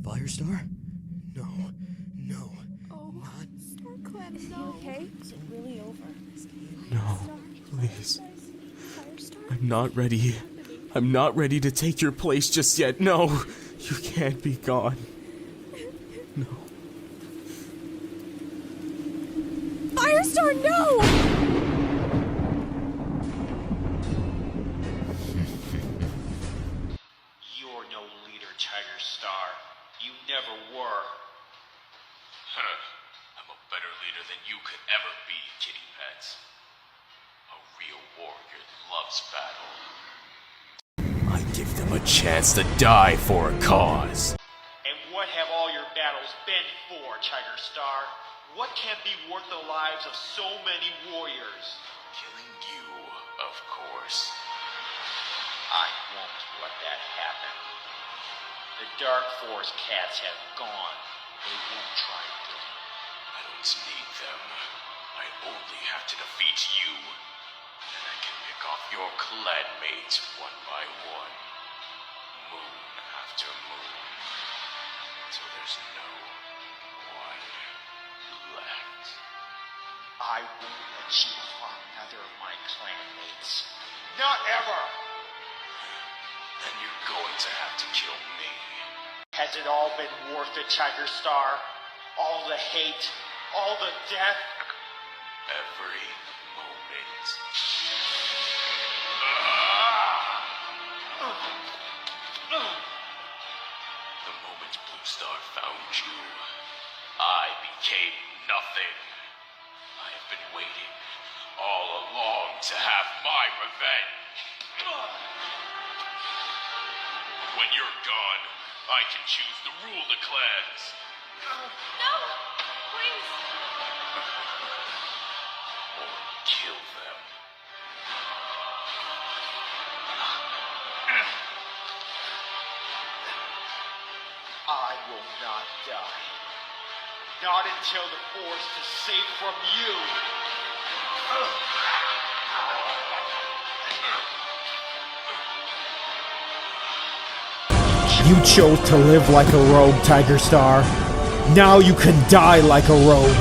Firestar? No. Oh, Not. Star Clan, is he okay? Is it really over? No, please. Firestar? I'm not ready. I'm not ready to take your place just yet. No, you can't be gone. No. Firestar, no! You're no leader, Tiger Star. You never were. I'm a better leader than you could ever be, kitty pets. A real warrior loves battle. I give them a chance to die for a cause. And what have all your battles been for, Tiger Star? What can be worth the lives of so many warriors? Killing you, of course. I won't let that happen. The Dark Force cats have gone. They won't try again. I don't need them. I only have to defeat you. And I can pick off your clanmates one by one. Moon after moon. Until there's no one left. I won't let you harm another of my clanmates. Not ever! Then you're going to have to kill me. Has it all been worth it, Tiger Star? All the hate, all the death? Every moment. The moment Blue Star found you, I became nothing. I have been waiting all along to have my revenge. When you're gone, I can choose to rule the clans. No! Please! Or kill them. I will not die. Not until the Force is safe from you. You chose to live like a rogue, Tiger Star. Now you can die like a rogue.